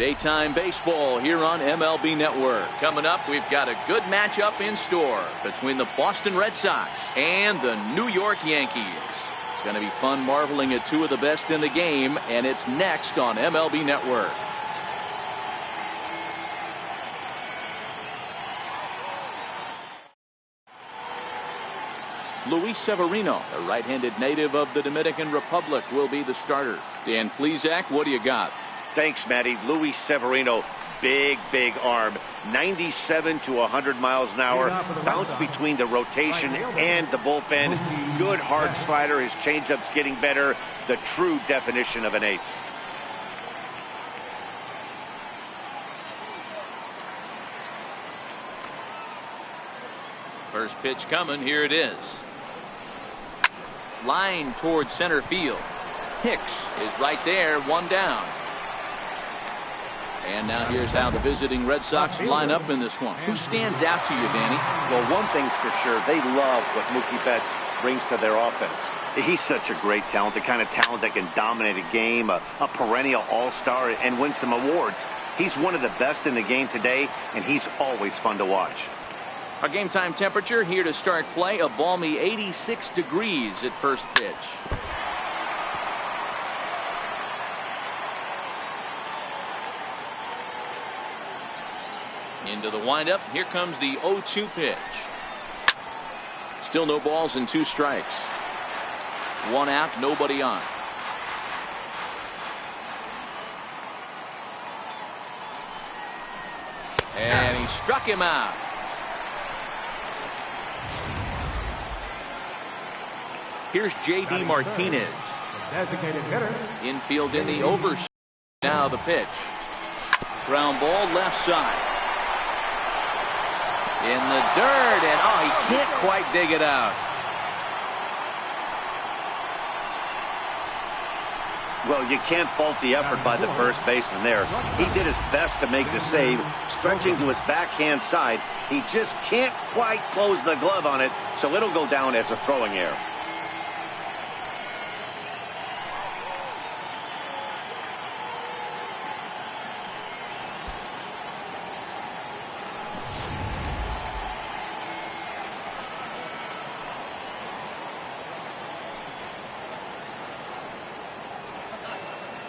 Daytime baseball here on MLB Network. Coming up, we've got a good matchup in store between the Boston Red Sox and the New York Yankees. It's going to be fun marveling at two of the best in the game, and it's next on MLB Network. Luis Severino, a right-handed native of the Dominican Republic, will be the starter. Dan Plesac, what do you got? Thanks, Matty. Luis Severino, big arm, 97 to 100 miles an hour, bounce between the rotation and the bullpen, good hard slider, his changeup's getting better, the true definition of an ace. First pitch coming, here it is. Line towards center field. Hicks is right there, one down. And now here's how the visiting Red Sox line up in this one. Who stands out to you, Danny? Well, one thing's for sure, they love what Mookie Betts brings to their offense. He's such a great talent, the kind of talent that can dominate a game, a perennial all-star, and win some awards. He's one of the best in the game today, and he's always fun to watch. Our game time temperature here to start play, a balmy 86 degrees at first pitch. Into the windup. Here comes the 0-2 pitch. Still no balls and 2 strikes. 1 out, nobody on. And he struck him out. Here's J.D. Martinez. Designated hitter. Infield in the over. Now the pitch. Ground ball left side. In the dirt, and oh, he can't quite dig it out. Well, you can't fault the effort by the first baseman there. He did his best to make the save, stretching to his backhand side. He just can't quite close the glove on it, so it'll go down as a throwing error.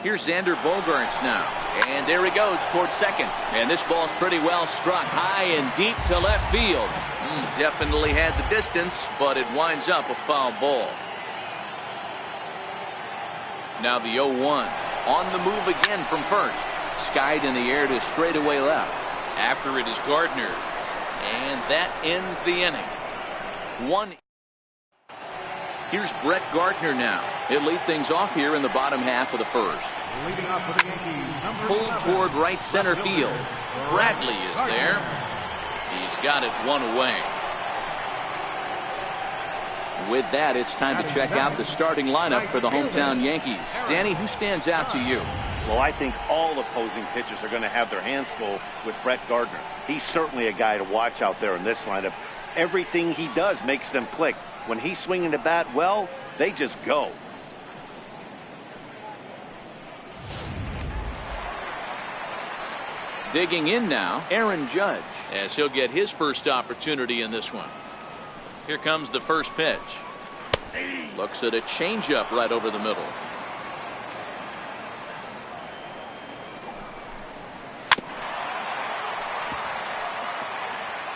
Here's Xander Bogaerts now. And there he goes towards second. And this ball's pretty well struck high and deep to left field. Definitely had the distance, but it winds up a foul ball. Now the 0-1. On the move again from first. Skied in the air to straightaway left. After it is Gardner. And that ends the inning. 1. Here's Brett Gardner now. He'll lead things off here in the bottom half of the first. Leading off for the Yankees, Pulled toward right center field. Bradley is there. He's got it 1 away. With that, it's time to check out the starting lineup for the hometown Yankees. Danny, who stands out to you? Well, I think all opposing pitchers are going to have their hands full with Brett Gardner. He's certainly a guy to watch out there in this lineup. Everything he does makes them click. When he's swinging the bat, well, they just go. Digging in now, Aaron Judge, as he'll get his first opportunity in this one. Here comes the first pitch. Looks at a changeup right over the middle.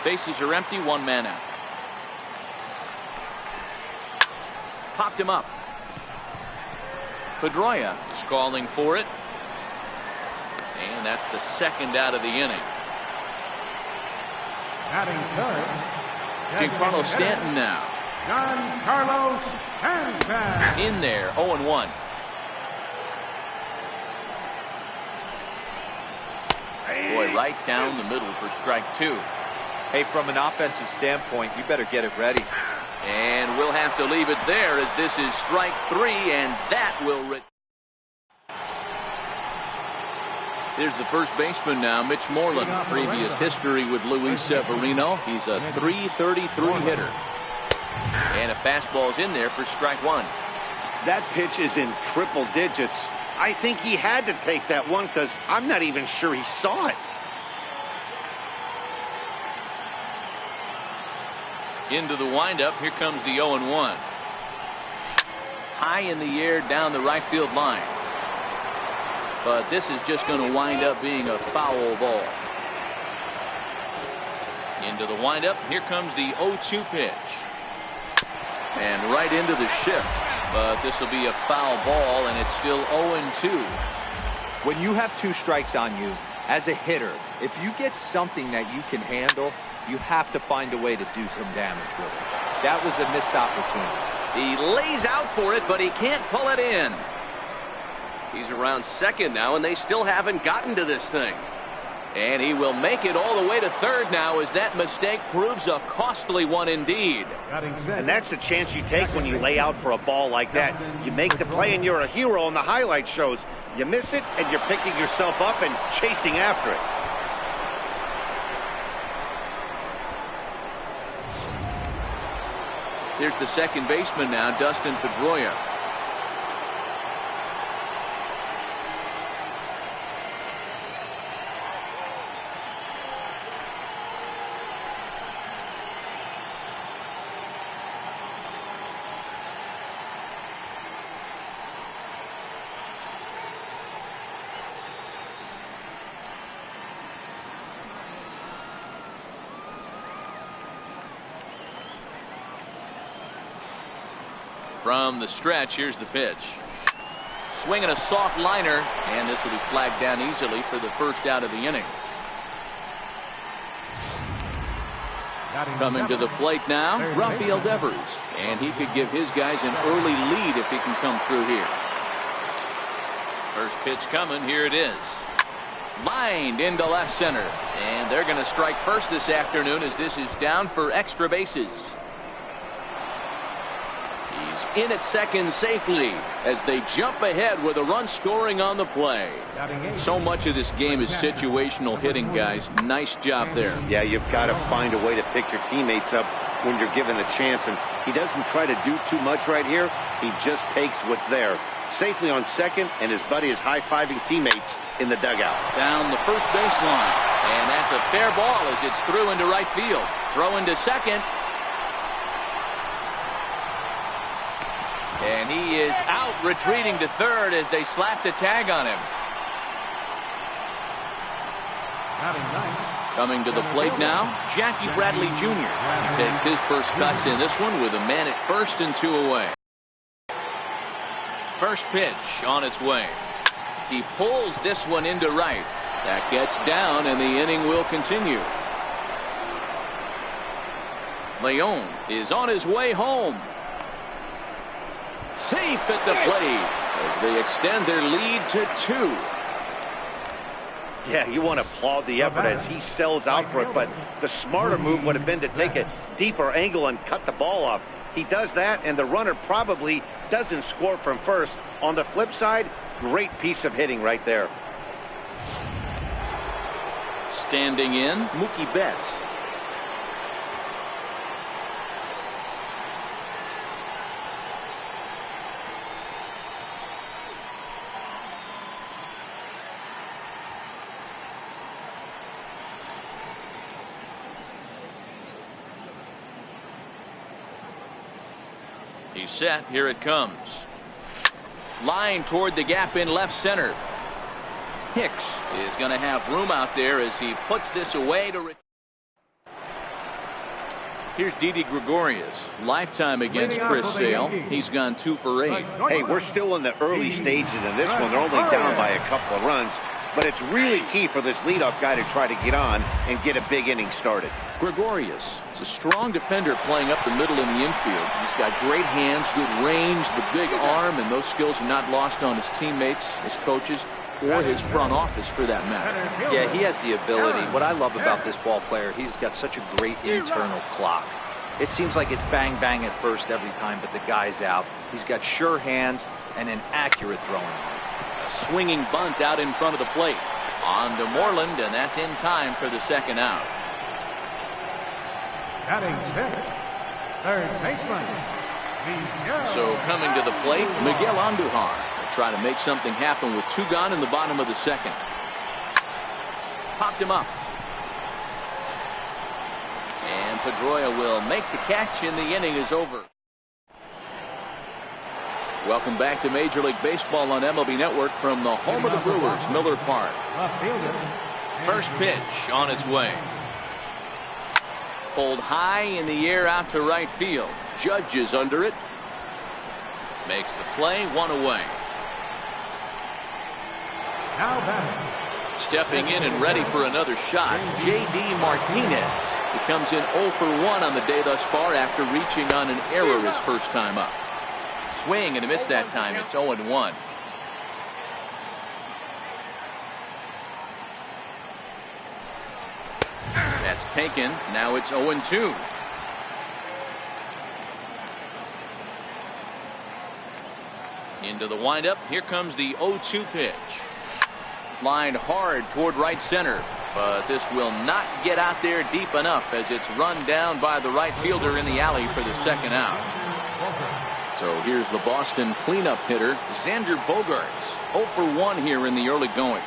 Bases are empty, 1 man out. Popped him up. Pedroia is calling for it. And that's the second out of the inning. batting third. Giancarlo Stanton now. Giancarlo Stanton. In there, 0-1. Boy, right down the middle for strike 2. Hey, from an offensive standpoint, you better get it ready. And we'll have to leave it there as this is strike 3, and that will... There's the first baseman now, Mitch Moreland. Previous history with Luis Severino. He's a .333 hitter. And a fastball's in there for strike 1. That pitch is in triple digits. I think he had to take that one because I'm not even sure he saw it. Into the windup. Here comes the 0-1. High in the air down the right field line. But this is just going to wind up being a foul ball. Into the windup. Here comes the 0-2 pitch. And right into the shift. But this will be a foul ball, and it's still 0-2. When you have 2 strikes on you, as a hitter, if you get something that you can handle, you have to find a way to do some damage with it. That was a missed opportunity. He lays out for it, but he can't pull it in. He's around second now, and they still haven't gotten to this thing. And he will make it all the way to third now as that mistake proves a costly one indeed. And that's the chance you take when you lay out for a ball like that. You make the play and you're a hero on the highlight shows. You miss it and you're picking yourself up and chasing after it. Here's the second baseman now, Dustin Pedroia. From the stretch, here's the pitch. Swinging a soft liner, and this will be flagged down easily for the first out of the inning. Coming to the plate now, Rafael Devers, and he could give his guys an early lead if he can come through here. First pitch coming, here it is. Lined into left center, and they're going to strike first this afternoon as this is down for extra bases. In at second safely as they jump ahead with a run scoring on the play. So much of this game is situational hitting, guys. Nice job there. Yeah, you've got to find a way to pick your teammates up when you're given the chance, and he doesn't try to do too much right here. He just takes what's there. Safely on second, and his buddy is high-fiving teammates in the dugout. Down the first baseline, and that's a fair ball as it's through into right field. Throw into second. And he is out, retreating to third as they slap the tag on him. Coming to the plate now, Jackie Bradley Jr. He takes his first cuts in this one with a man at first and 2 away. First pitch on its way. He pulls this one into right. That gets down, and the inning will continue. Leon is on his way home. Safe at the plate as they extend their lead to 2. Yeah, you want to applaud the effort as he sells out for it, but the smarter move would have been to take a deeper angle and cut the ball off. He does that, and the runner probably doesn't score from first. On the flip side, great piece of hitting right there. Standing in, Mookie Betts. He's set. Here it comes. Line toward the gap in left center. Hicks is going to have room out there as he puts this away to. Here's Didi Gregorius. Lifetime against Chris Sale. He's gone 2 for 8. Hey, we're still in the early stages of this one. They're only down by a couple of runs, but it's really key for this leadoff guy to try to get on and get a big inning started. Gregorius is a strong defender playing up the middle in the infield. He's got great hands, good range, the big arm, and those skills are not lost on his teammates, his coaches, or his front office for that matter. Yeah, he has the ability. What I love about this ball player, he's got such a great internal clock. It seems like it's bang bang at first every time, but the guy's out. He's got sure hands and an accurate throwing arm. A swinging bunt out in front of the plate. On to Moreland, and that's in time for the second out. Batting fifth, third baseman. So coming to the plate, Miguel Andujar, a try to make something happen with 2 gone in the bottom of the second. Popped him up. And Pedroia will make the catch, and the inning is over. Welcome back to Major League Baseball on MLB Network from the home of the Brewers, Miller Park. First pitch on its way. Pulled high in the air out to right field. Judge is under it. Makes the play, 1 away. Now batting. Stepping in and ready for another shot, J.D. Martinez. He comes in 0 for 1 on the day thus far after reaching on an error his first time up. Swing and a miss that time. It's 0-1. That's taken. Now it's 0-2. Into the windup. Here comes the 0-2 pitch. Lined hard toward right center, but this will not get out there deep enough as it's run down by the right fielder in the alley for the second out. So here's the Boston cleanup hitter, Xander Bogaerts. 0 for 1 here in the early going.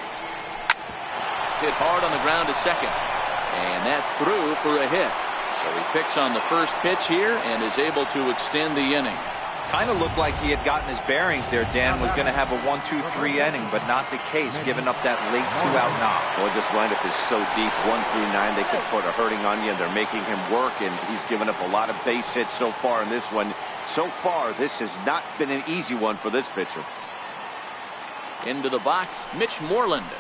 Hit hard on the ground to second, and that's through for a hit. So he picks on the first pitch here and is able to extend the inning. Kind of looked like he had gotten his bearings there. Dan was going to have a 1-2-3 inning, but not the case, giving up that late 2-out knock. Well, this lineup is so deep, 1 through 9, they could put a hurting on you, and they're making him work, and he's given up a lot of base hits so far in this one. So far, this has not been an easy one for this pitcher. Into the box, Mitch Moreland.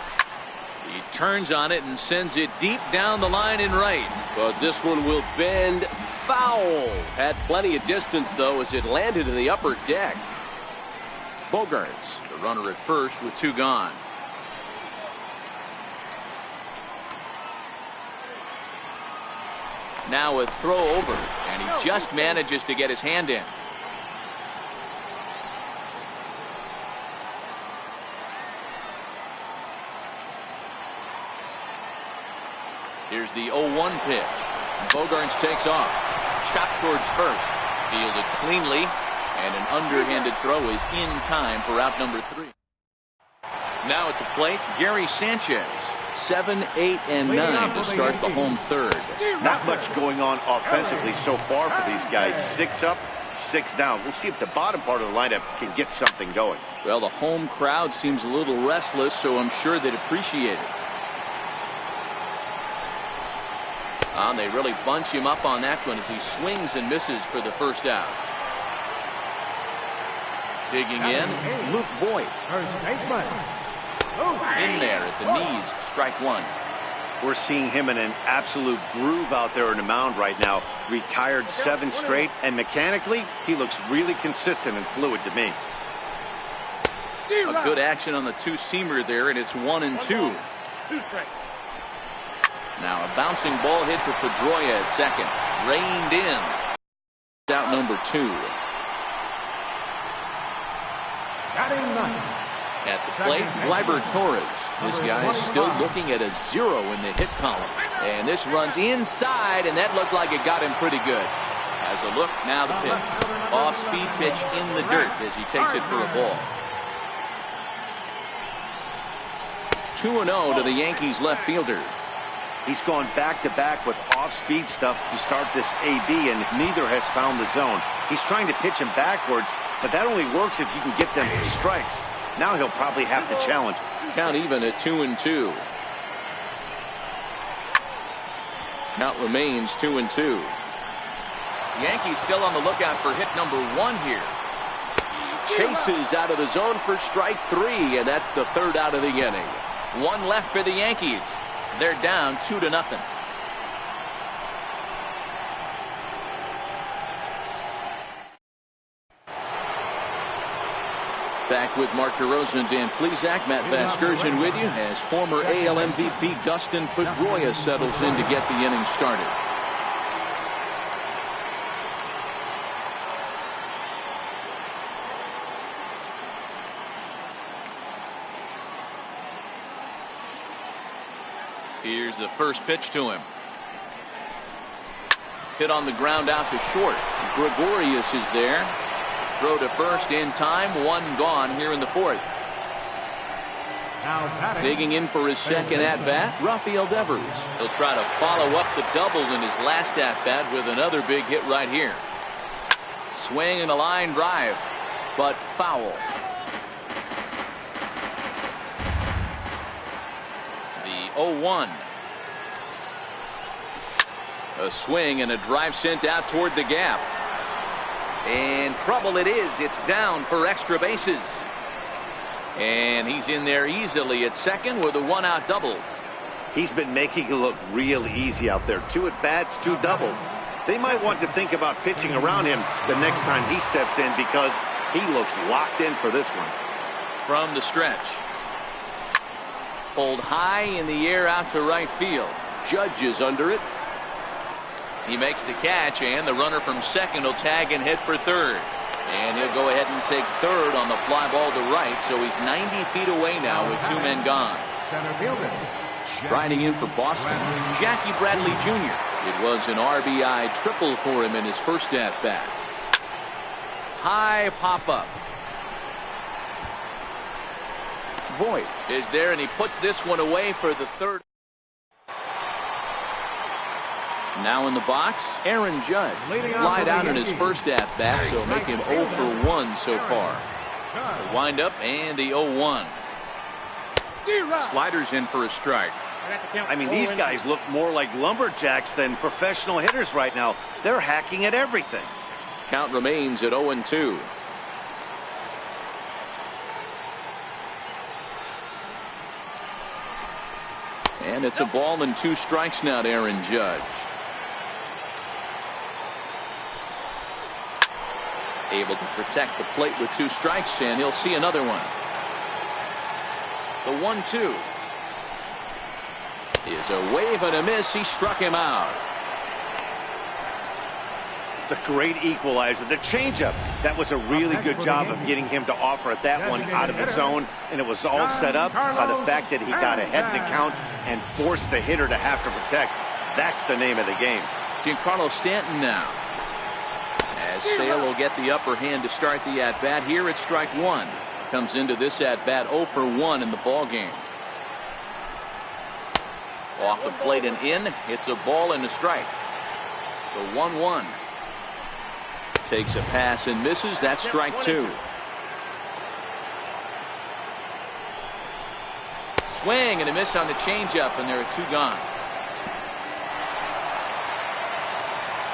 He turns on it and sends it deep down the line in right. But this one will bend foul. Had plenty of distance, though, as it landed in the upper deck. Bogaerts, the runner at first with 2 gone. Now a throw over, and he just manages to get his hand in. Here's the 0-1 pitch. Bogaerts takes off. Chopped towards first. Fielded cleanly. And an underhanded throw is in time for out number 3. Now at the plate, Gary Sanchez. 7, 8, and 9 to start the home third. Not much going on offensively so far for these guys. 6 up, 6 down. We'll see if the bottom part of the lineup can get something going. Well, the home crowd seems a little restless, so I'm sure they'd appreciate it. They really bunch him up on that one as he swings and misses for the first out. Digging in, Luke Voigt. In there at the knees, strike 1. We're seeing him in an absolute groove out there on the mound right now. Retired 7 straight, and mechanically, he looks really consistent and fluid to me. A good action on the 2-seamer there, and it's 1-2. 2 straight. Now a bouncing ball hit to Pedroia at second. Reined in. Out number 2. Batting 9. At the plate, Gleyber Torres. This guy is still looking at a 0 in the hit column. And this runs inside, and that looked like it got him pretty good. As a look, now the pitch. Off-speed pitch in the dirt as he takes it for a ball. 2-0 to the Yankees left fielder. He's gone back-to-back with off-speed stuff to start this AB, and neither has found the zone. He's trying to pitch him backwards, but that only works if you can get them strikes. Now he'll probably have to challenge. Count even at 2-2. Count remains 2-2. Yankees still on the lookout for hit number 1 here. He chases out of the zone for strike 3, and that's the 3rd out of the inning. 1 left for the Yankees. They're down 2-0. Back with Mark DeRosa and Dan Plesac. Matt Vasgersian with you as former AL MVP Dustin Pedroia settles in to get the inning started. Here's the first pitch to him. Hit on the ground out to short. Gregorius is there. throw to first in time. One gone here in the fourth. Now batting. Digging in for his second at-bat, Rafael Devers. He'll try to follow up the double in his last at-bat with another big hit right here. Swing and a line drive, but foul. The 0-1. A swing and a drive sent out toward the gap. And trouble it is. It's down for extra bases. And he's in there easily at second with a one-out double. He's been making it look real easy out there. 2 at-bats, 2 doubles. They might want to think about pitching around him the next time he steps in because he looks locked in for this one. From the stretch. Pulled high in the air out to right field. Judge is under it. He makes the catch, and the runner from second will tag and head for third. And he'll go ahead and take third on the fly ball to right, so he's 90 feet away now with 2 men gone. Center fielder. Striding in for Boston, Jackie Bradley Jr. It was an RBI triple for him in his first at-bat. High pop-up. Voigt is there, and he puts this one away for the third. Now in the box, Aaron Judge. Flied out in his first at-bat, so make him 0 for 1 so far. The wind-up and the 0-1. Sliders in for a strike. I mean, these guys look more like lumberjacks than professional hitters right now. They're hacking at everything. Count remains at 0-2. And it's a ball and 2 strikes now to Aaron Judge. Able to protect the plate with 2 strikes, and he'll see another one. The 1-2 is a wave and a miss. He struck him out. The great equalizer, the changeup. That was a really good job of getting him to offer at that one out of the zone, and it was all set up by the fact that he got ahead in the count and forced the hitter to have to protect. That's the name of the game. Giancarlo Stanton now. As Sale will get the upper hand to start the at-bat here at strike 1. Comes into this at-bat 0 for 1 in the ball game. Off the plate and in. It's a ball and a strike. The 1-1. Takes a pass and misses. That's strike 2. Swing and a miss on the changeup, and there are 2 gone.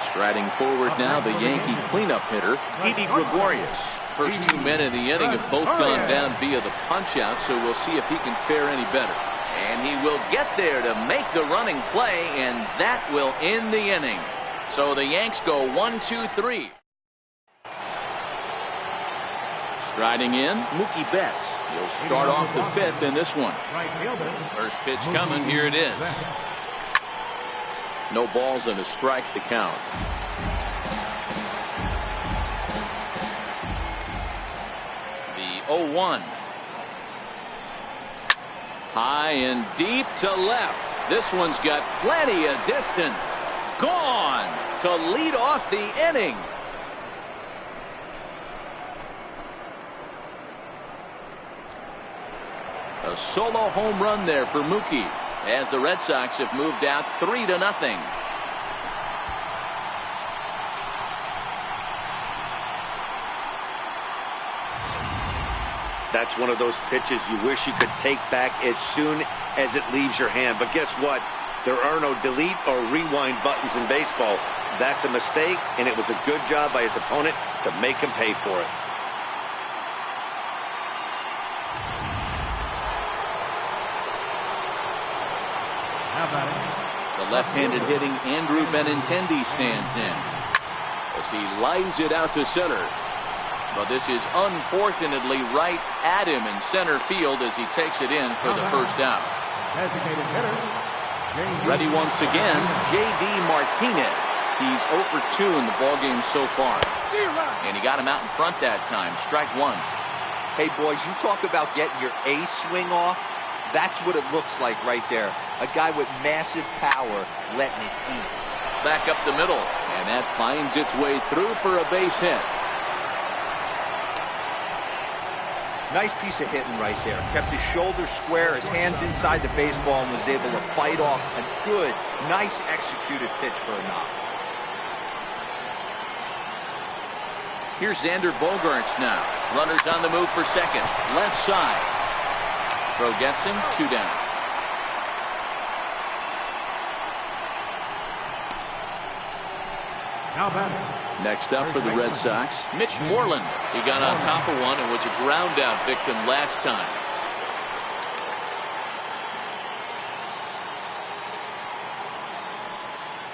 Striding forward now, the Yankee cleanup hitter, Didi Gregorius. First 2 men in the inning have both gone down via the punch-out, so we'll see if he can fare any better. And he will get there to make the running play, and that will end the inning. So the Yanks go 1-2-3. Striding in, Mookie Betts. He'll start off the 5th in this one. First pitch coming, here it is. No balls and a strike to count. The 0-1. High and deep to left. This one's got plenty of distance. Gone to lead off the inning. A solo home run there for Mookie, as the Red Sox have moved out 3-0. That's one of those pitches you wish you could take back as soon as it leaves your hand. But guess what? There are no delete or rewind buttons in baseball. That's a mistake, and it was a good job by his opponent to make him pay for it. The left-handed hitting Andrew Benintendi stands in as he lines it out to center. But this is unfortunately right at him in center field as he takes it in for the first out. Ready once again, J.D. Martinez. He's 0 for 2 in the ballgame so far. And he got him out in front that time. Strike 1. Hey, boys, you talk about getting your A swing off. That's what it looks like right there. A guy with massive power letting it eat. Back up the middle, and that finds its way through for a base hit. Nice piece of hitting right there. Kept his shoulders square, his hands inside the baseball, and was able to fight off a good, nice executed pitch for a knock. Here's Xander Bogaerts now. Runners on the move for second. Left side. Throw gets him. 2 down. Now batting. Next up for the Red Sox, Mitch Moreland. He got on top of one and was a ground out victim last time.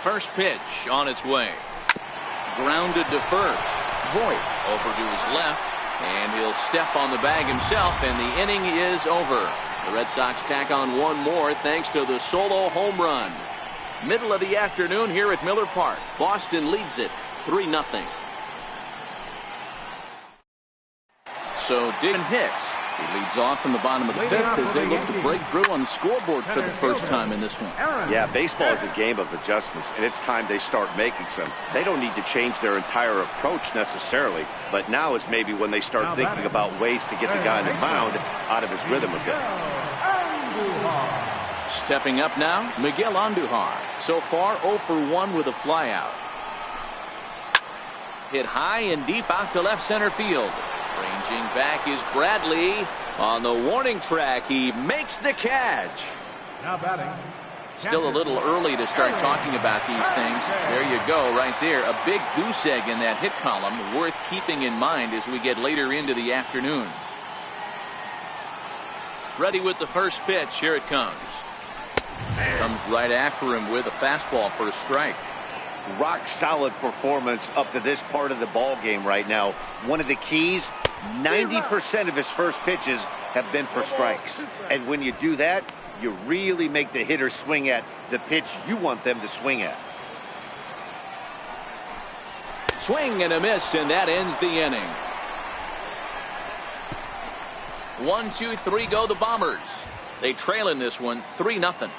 First pitch on its way. Grounded to first. Voit over to his left, and he'll step on the bag himself, and the inning is over. The Red Sox tack on one more thanks to the solo home run. Middle of the afternoon here at Miller Park. Boston leads it 3-0. So Dylan Hicks, he leads off in the bottom of the fifth as they look to break through on the scoreboard for the first time in this one. Yeah, baseball is a game of adjustments, and it's time they start making some. They don't need to change their entire approach necessarily, but now is maybe when they start thinking about ways to get the guy on the mound out of his rhythm a bit. Stepping up now, Miguel Andujar. So far 0 for 1 with a flyout. Hit high and deep out to left center field. Ranging back is Bradley. On the warning track, he makes the catch. Now batting. Still a little early to start talking about these things. There you go, right there. A big goose egg in that hit column, worth keeping in mind as we get later into the afternoon. Ready with the first pitch. Here it comes. Comes right after him with a fastball for a strike. Rock solid performance up to this part of the ball game right now. One of the keys, 90% of his first pitches have been for strikes. And when you do that, you really make the hitter swing at the pitch you want them to swing at. Swing and a miss, and that ends the inning. 1, 2, 3 go the Bombers. They trail in this one 3-0.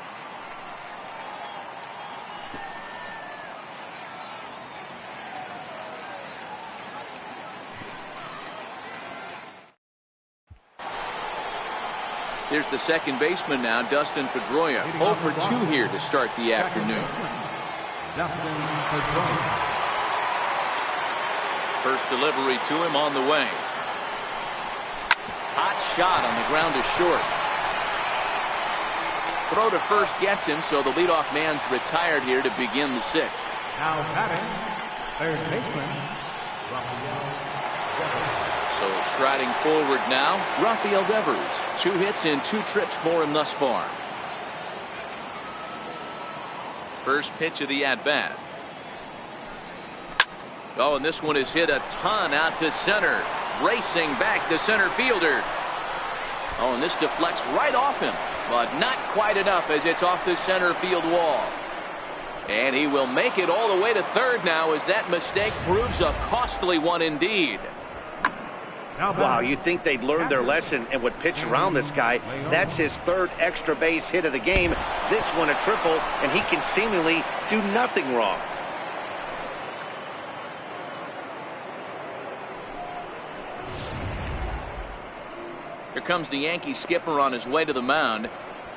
Here's the second baseman now, Dustin Pedroia. 0 for 2 here to start the afternoon. Dustin Pedroia. First delivery to him on the way. Hot shot on the ground is short. Throw to first gets him, so the leadoff man's retired here to begin the sixth. Now batting, third baseman, Rafael. So striding forward now, Rafael Devers. 2 hits and 2 trips for him thus far. First pitch of the at-bat. Oh, and this one is hit a ton out to center. Racing back the center fielder. Oh, and this deflects right off him, but not quite enough as it's off the center field wall. And he will make it all the way to third now as that mistake proves a costly one indeed. Wow, you'd think they'd learned their lesson and would pitch around this guy. That's his 3rd extra base hit of the game. This one a triple, and he can seemingly do nothing wrong. Here comes the Yankee skipper on his way to the mound.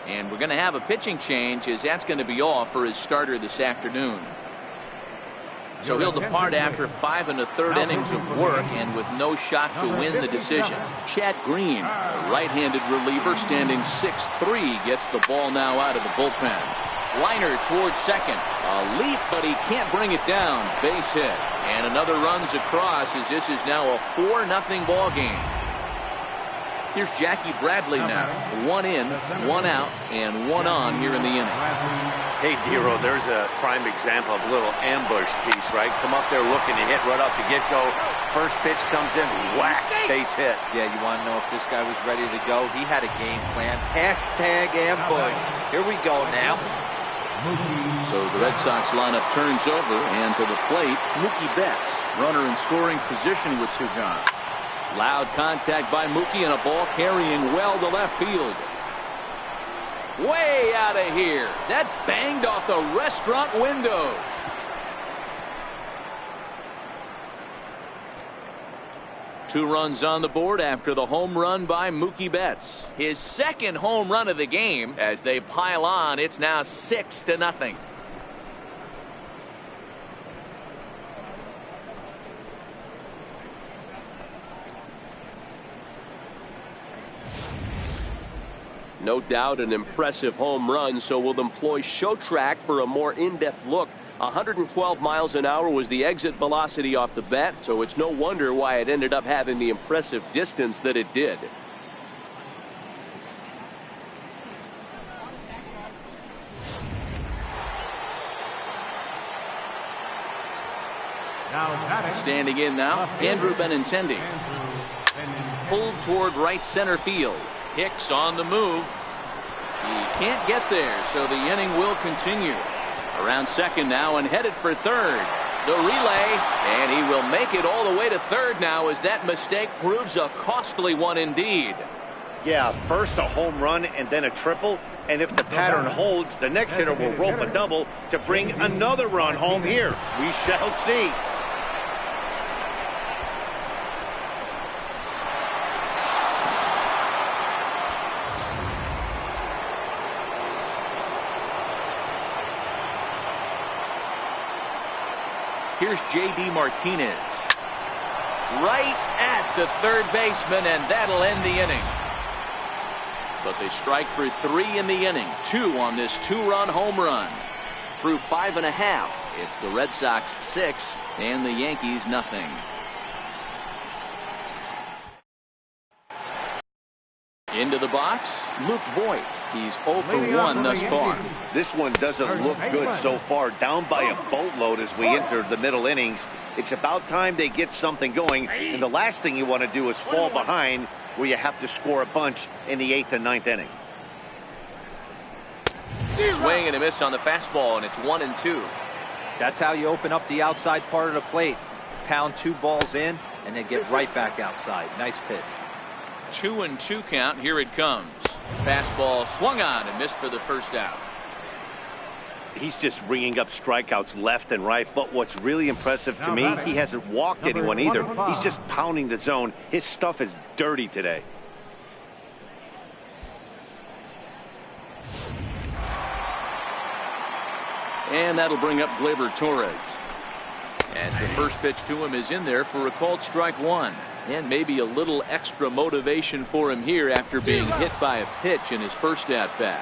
And we're going to have a pitching change as that's going to be all for his starter this afternoon. So he'll depart after 5 1/3 innings of work and with no shot to win the decision. Chad Green, a right-handed reliever standing 6'3", gets the ball now out of the bullpen. Liner towards second. A leap, but he can't bring it down. Base hit. And another runs across as this is now a 4-0 ball game. Here's Jackie Bradley now. 1 in, 1 out, and 1 on here in the inning. Hey, Dero, there's a prime example of a little ambush piece, right? Come up there looking to hit right off the get-go. First pitch comes in, whack, base hit. Yeah, you want to know if this guy was ready to go? He had a game plan. Hashtag ambush. Here we go now. So the Red Sox lineup turns over, and to the plate, Mookie Betts. Runner in scoring position with 2 gone. Loud contact by Mookie and a ball carrying well to left field. Way out of here. That banged off the restaurant windows. 2 runs on the board after the home run by Mookie Betts. His second home run of the game. As they pile on, it's now 6-0. No doubt an impressive home run, so we'll employ show track for a more in-depth look. 112 miles an hour was the exit velocity off the bat, so it's no wonder why it ended up having the impressive distance that it did. Standing in now, Andrew Benintendi. Pulled toward right center field. Hicks on the move. He can't get there, so the inning will continue. Around second now and headed for third. The relay, and he will make it all the way to third now as that mistake proves a costly one indeed. Yeah, first a home run and then a triple. And if the pattern holds, the next hitter will rope a double to bring another run home here. We shall see. Here's J.D. Martinez. Right at the third baseman, and that'll end the inning. But they strike for 3 in the inning. 2 on this 2-run home run. Through 5.5, it's the Red Sox 6 and the Yankees nothing. Into the box, Luke Voigt. He's 0 for 1 thus far. This one doesn't look good so far. Down by a boatload as we enter the middle innings. It's about time they get something going. And the last thing you want to do is fall behind where you have to score a bunch in the 8th and 9th inning. Swing and a miss on the fastball, and it's 1-2. That's how you open up the outside part of the plate. Pound 2 balls in and then get right back outside. Nice pitch. 2-2 count. Here it comes. Fastball swung on and missed for the first out. He's just ringing up strikeouts left and right. But what's really impressive to me, he hasn't walked anyone either. He's just pounding the zone. His stuff is dirty today. And that'll bring up Gleyber Torres. As the first pitch to him is in there for a called strike 1. And maybe a little extra motivation for him here after being hit by a pitch in his first at-bat.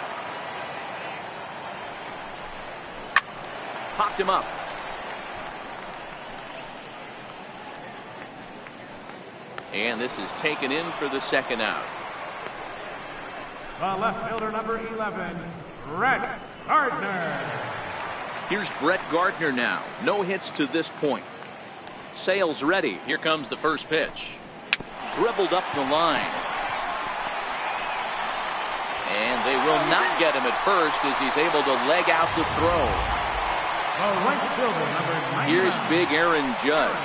Popped him up. And this is taken in for the second out. The left fielder, number 11, Brett Gardner. Here's Brett Gardner now. No hits to this point. Sale's ready. Here comes the first pitch. Dribbled up the line. And they will not get him at first as he's able to leg out the throw. The right fielder, number 9. Here's big Aaron Judge.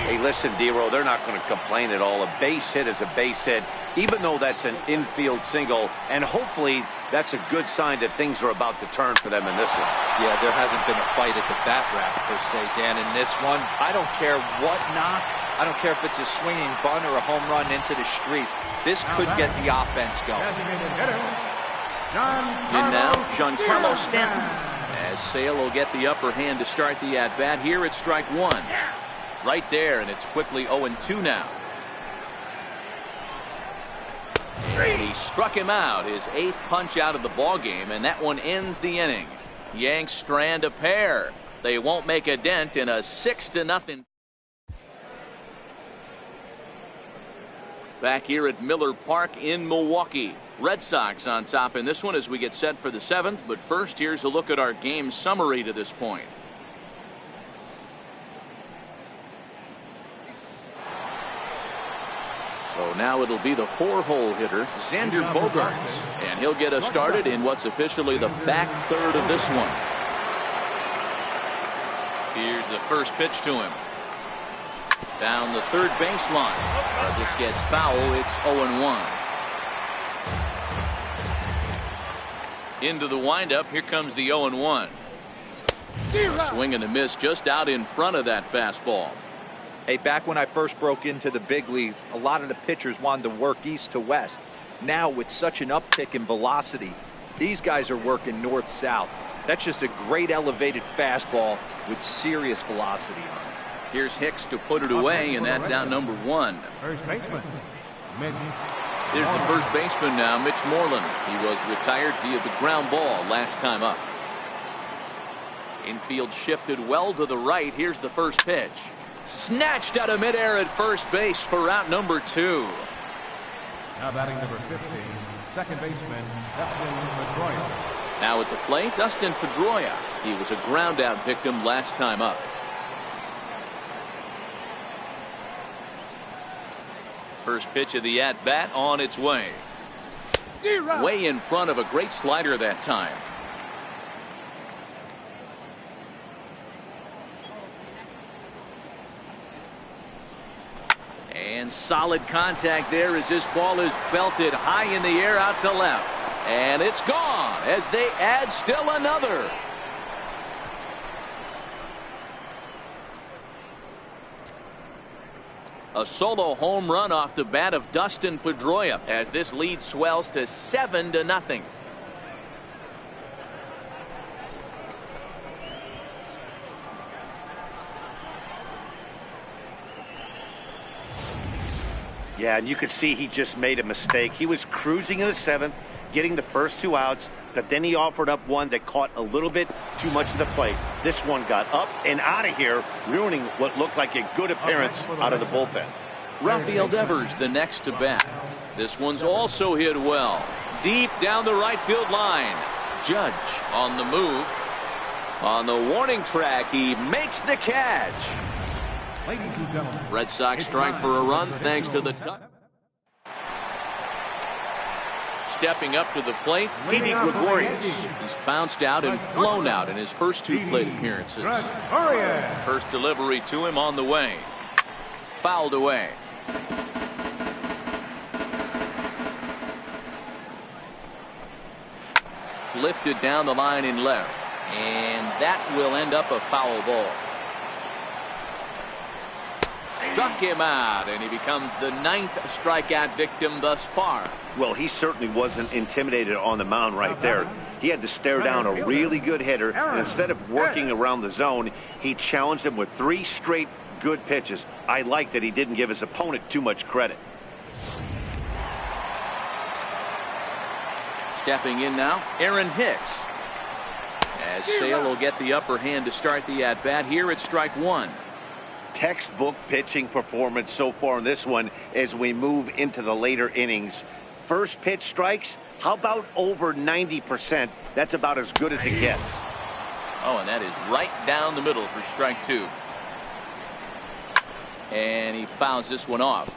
Hey, listen, D-Row, they're not going to complain at all. A base hit is a base hit, even though that's an infield single. And hopefully that's a good sign that things are about to turn for them in this one. Yeah, there hasn't been a fight at the bat rack, per se, Dan. In this one, I don't care what knock. I don't care if it's a swinging bunt or a home run into the streets. This could get the offense going. In now, Giancarlo Stanton. As Sale will get the upper hand to start the at-bat. Here it's strike 1. Right there, and it's quickly 0-2 now. And he struck him out, his 8th punch out of the ball game, and that one ends the inning. Yanks strand a pair. They won't make a dent in a 6-0. Back here at Miller Park in Milwaukee. Red Sox on top in this one as we get set for the 7th. But first, here's a look at our game summary to this point. So now it'll be the 4-hole hitter, Xander Bogaerts. And he'll get us started in what's officially the back third of this one. Here's the first pitch to him. Down the third baseline. This gets foul. It's 0-1. Into the windup. Here comes the 0-1. Swing and a miss just out in front of that fastball. Hey, back when I first broke into the big leagues, a lot of the pitchers wanted to work east to west. Now, with such an uptick in velocity, these guys are working north-south. That's just a great elevated fastball with serious velocity on it. Here's Hicks to put it away, and that's out number 1. First baseman, Mitch. Here's the first baseman now, Mitch Moreland. He was retired via the ground ball last time up. Infield shifted well to the right. Here's the first pitch. Snatched out of midair at first base for out number 2. Now batting number 15, second baseman, Dustin Pedroia. Now at the plate, Dustin Pedroia. He was a ground out victim last time up. First pitch of the at-bat on its way. Way in front of a great slider that time. And solid contact there as this ball is belted high in the air out to left. And it's gone as they add still another. A solo home run off the bat of Dustin Pedroia as this lead swells to 7-0. Yeah, and you could see he just made a mistake. He was cruising in the 7th, getting the first 2 outs, but then he offered up one that caught a little bit too much of the plate. This one got up and out of here, ruining what looked like a good appearance out of the bullpen. Rafael Devers the next to bat. This one's also hit well. Deep down the right field line. Judge on the move. On the warning track, he makes the catch. Ladies and gentlemen, Red Sox strike for a run thanks to the duck. Stepping up to the plate, Didi Gregorius. He's bounced out and flown out in his first 2 plate appearances. First delivery to him on the way. Fouled away. Lifted down the line in left. And that will end up a foul ball. Struck him out, and he becomes the 9th strikeout victim thus far. Well, he certainly wasn't intimidated on the mound right there. He had to stare down a really good hitter, and instead of working around the zone, he challenged him with 3 straight good pitches. I like that he didn't give his opponent too much credit. Stepping in now, Aaron Hicks. As Sale will get the upper hand to start the at-bat here at strike 1. Textbook pitching performance so far in this one as we move into the later innings. First pitch strikes, how about over 90%? That's about as good as it gets. Oh, and that is right down the middle for strike 2. And he fouls this one off.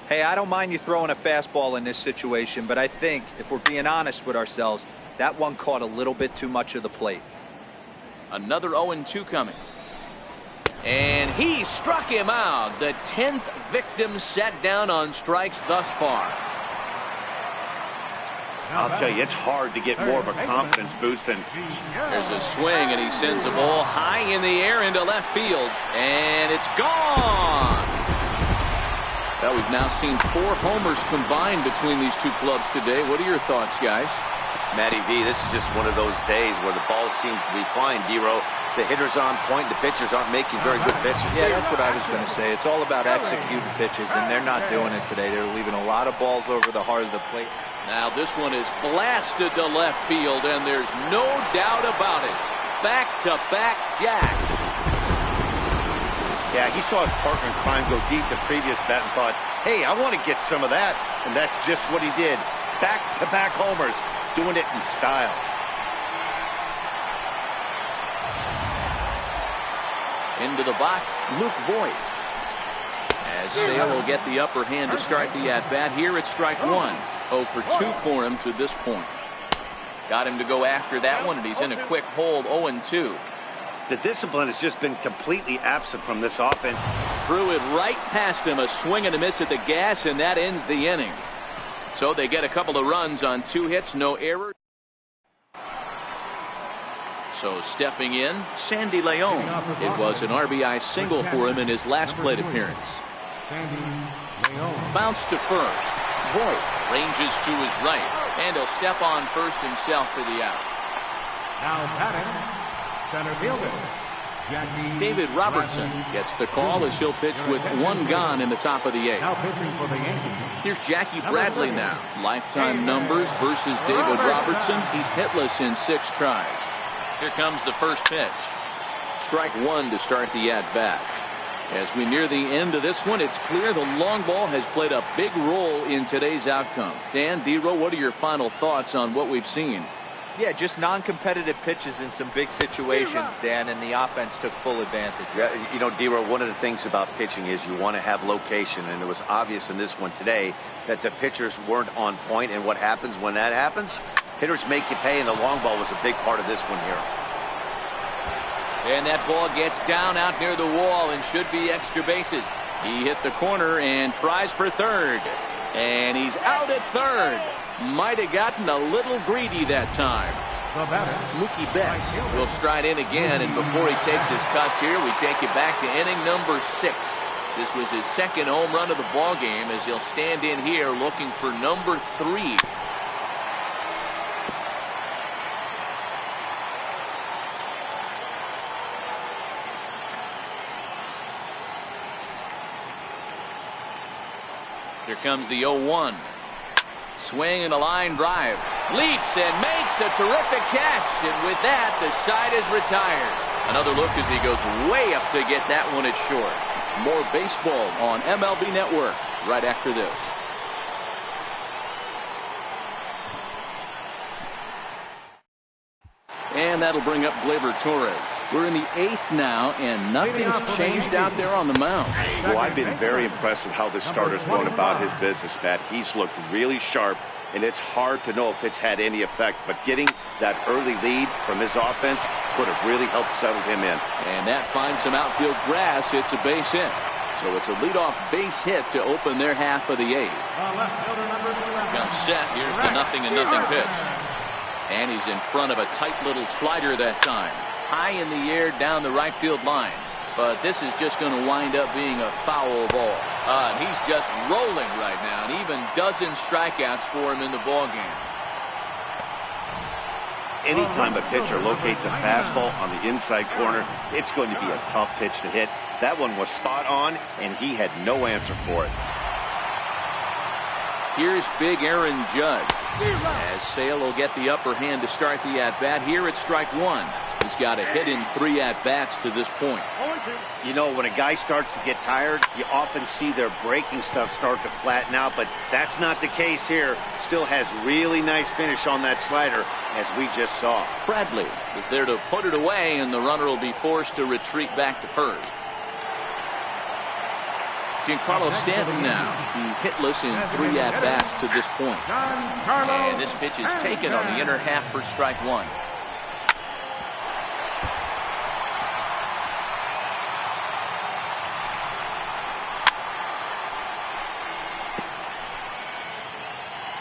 Hey, I don't mind you throwing a fastball in this situation, but I think if we're being honest with ourselves, that one caught a little bit too much of the plate. Another 0-2 coming. And he struck him out. The 10th victim set down on strikes thus far. I'll tell you, it's hard to get more of a confidence boost than... There's a swing, and he sends a ball high in the air into left field. And it's gone. Well, we've now seen 4 homers combined between these 2 clubs today. What are your thoughts, guys? Matty V, this is just one of those days where the ball seems to be flying, D-Row. The hitters are on point, the pitchers aren't making very good pitches. Yeah, that's what I was going to say. It's all about executing pitches, and they're not doing it today. They're leaving a lot of balls over the heart of the plate. Now this one is blasted to left field, and there's no doubt about it. Back-to-back jacks. Yeah, he saw his partner in crime go deep the previous bat and thought, hey, I want to get some of that. And that's just what he did. Back-to-back homers, doing it in style. Into the box, Luke Voigt. As Sale will get the upper hand to start the at-bat here at strike 1. 0 for 2 for him to this point. Got him to go after that one, and he's in a quick hold, 0-2. The discipline has just been completely absent from this offense. Threw it right past him, a swing and a miss at the gas, and that ends the inning. So they get a couple of runs on 2 hits, no errors. So stepping in, Sandy Leon. It was an RBI single for him in his last plate appearance. Bounce to first. Voigt ranges to his right, and he'll step on first himself for the out. Now batting, center fielder, David Robertson gets the call as he'll pitch with one gone in the top of the eighth. now pitching for the Yankees. Here's Jackie Bradley now. Lifetime numbers versus David Robertson. He's hitless in 6 tries. Here comes the first pitch. Strike one to start the at-bat. As we near the end of this one, it's clear the long ball has played a big role in today's outcome. Dan, D-Row, what are your final thoughts on what we've seen? Yeah, just non-competitive pitches in some big situations, Dan, and the offense took full advantage. Yeah, you know, D-Row, one of the things about pitching is you want to have location, and it was obvious in this one today that the pitchers weren't on point, and what happens when that happens? Hitters make you pay, and the long ball was a big part of this one here. And that ball gets down out near the wall and should be extra bases. He hit the corner and tries for third. And he's out at third. Might have gotten a little greedy that time. The batter, Mookie Betts will stride in again, and before he takes his cuts here, we take it back to inning number 6. This was his second home run of the ball game as he'll stand in here looking for number 3. Here comes the 0-1. Swing and a line drive. Leaps and makes a terrific catch. And with that, the side is retired. Another look as he goes way up to get that one at short. More baseball on MLB Network right after this. And that'll bring up Gleyber Torres. We're in the 8th now, and nothing's changed out there on the mound. Well, I've been very impressed with how this starter's going about his business, Pat. He's looked really sharp, and it's hard to know if it's had any effect, but getting that early lead from his offense could have really helped settle him in. And that finds some outfield grass. It's a base hit. So it's a leadoff base hit to open their half of the 8th. Comes set. Here's the 0-0 pitch. And he's in front of a tight little slider that time. High in the air down the right field line. But this is just going to wind up being a foul ball. And he's just rolling right now. And even dozen strikeouts for him in the ballgame. Anytime a pitcher locates a fastball on the inside corner, it's going to be a tough pitch to hit. That one was spot on, and he had no answer for it. Here's big Aaron Judge. As Sale will get the upper hand to start the at-bat here at strike one. He's got a hit in 3 at-bats to this point. You know, when a guy starts to get tired, you often see their breaking stuff start to flatten out, but that's not the case here. Still has really nice finish on that slider, as we just saw. Bradley is there to put it away, and the runner will be forced to retreat back to first. Giancarlo Stanton now. He's hitless in 3 at-bats to this point. And this pitch is taken on the inner half for strike one.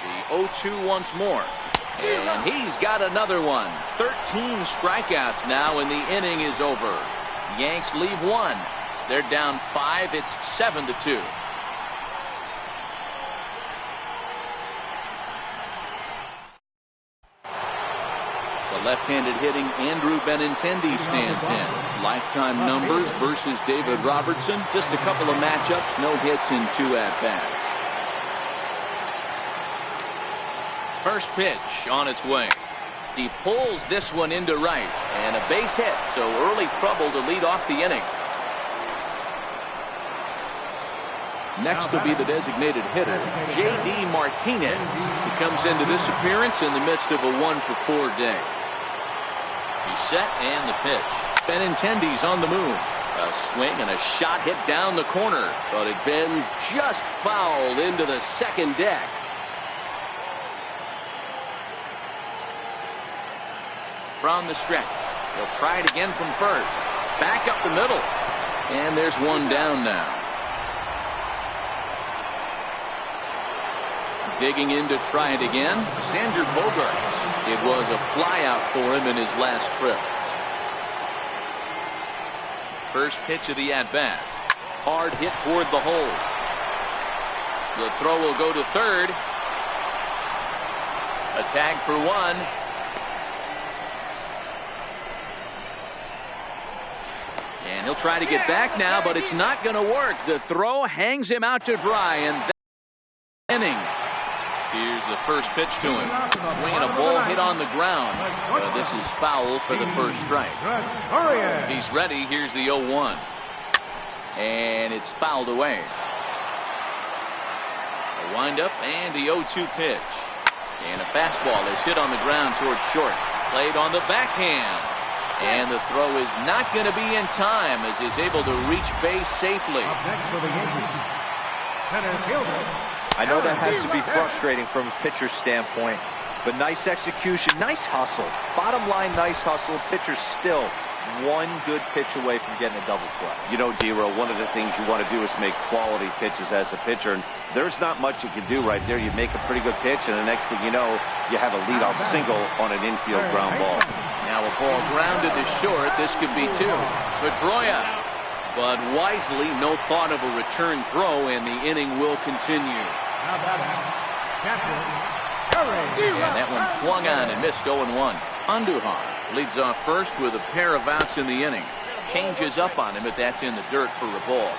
The 0-2 once more. And he's got another one. 13 strikeouts now, and the inning is over. Yanks leave 1. They're down 5. It's 7-2. The left-handed hitting Andrew Benintendi stands in. Lifetime numbers versus David Robertson. Just a couple of matchups, no hits in 2 at-bats. First pitch on its way. He pulls this one into right, and a base hit, so early trouble to lead off the inning. Next will be the designated hitter, J.D. Martinez. He comes into this appearance in the midst of a 1-for-4 day. He's set, and the pitch. Benintendi's on the move. A swing and a shot hit down the corner, but it bends just foul into the second deck. From the stretch. He'll try it again from first. Back up the middle. And there's one down now. Digging in to try it again, Xander Bogaerts. It was a flyout for him in his last trip. First pitch of the at-bat. Hard hit toward the hole. The throw will go to third. A tag for one. And he'll try to get back now, but it's not going to work. The throw hangs him out to dry, and that's the inning. Here's the first pitch to him. Swinging a ball hit on the ground. This is foul for the first strike. He's ready. Here's the 0-1. And it's fouled away. A windup and the 0-2 pitch. And a fastball is hit on the ground towards short. Played on the backhand. And the throw is not going to be in time as he's able to reach base safely. I know that has to be frustrating from a pitcher's standpoint, but nice execution, nice hustle. Bottom line, nice hustle. Pitcher's still one good pitch away from getting a double play. You know, D-Row, one of the things you want to do is make quality pitches as a pitcher, and there's not much you can do right there. You make a pretty good pitch, and the next thing you know, you have a leadoff single on an infield ground ball. Now a ball grounded to short. This could be two. Pedroia. But wisely, no thought of a return throw, and the inning will continue. And that one swung on and missed 0-1. Andujar leads off first with a pair of outs in the inning. Changes up on him, but that's in the dirt for a ball.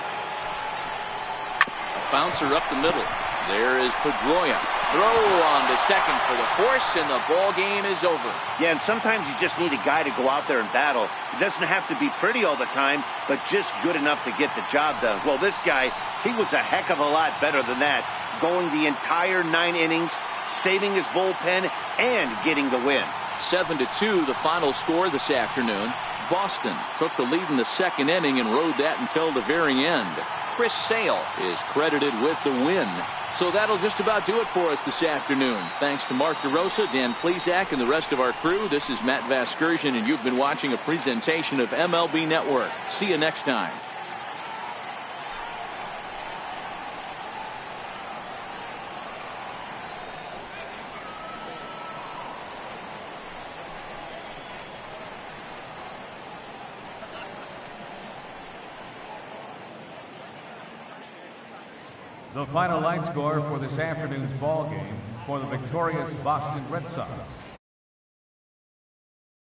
A bouncer up the middle. There is Pedroia. Throw on to second for the force, and the ball game is over. Yeah, and sometimes you just need a guy to go out there and battle. It doesn't have to be pretty all the time, but just good enough to get the job done. Well, this guy, he was a heck of a lot better than that, going the entire 9 innings, saving his bullpen, and getting the win. 7-2, the final score this afternoon. Boston took the lead in the second inning and rode that until the very end. Chris Sale is credited with the win. So that'll just about do it for us this afternoon. Thanks to Mark DeRosa, Dan Plesac, and the rest of our crew. This is Matt Vasgersian, and you've been watching a presentation of MLB Network. See you next time. The final line score for this afternoon's ball game for the victorious Boston Red Sox.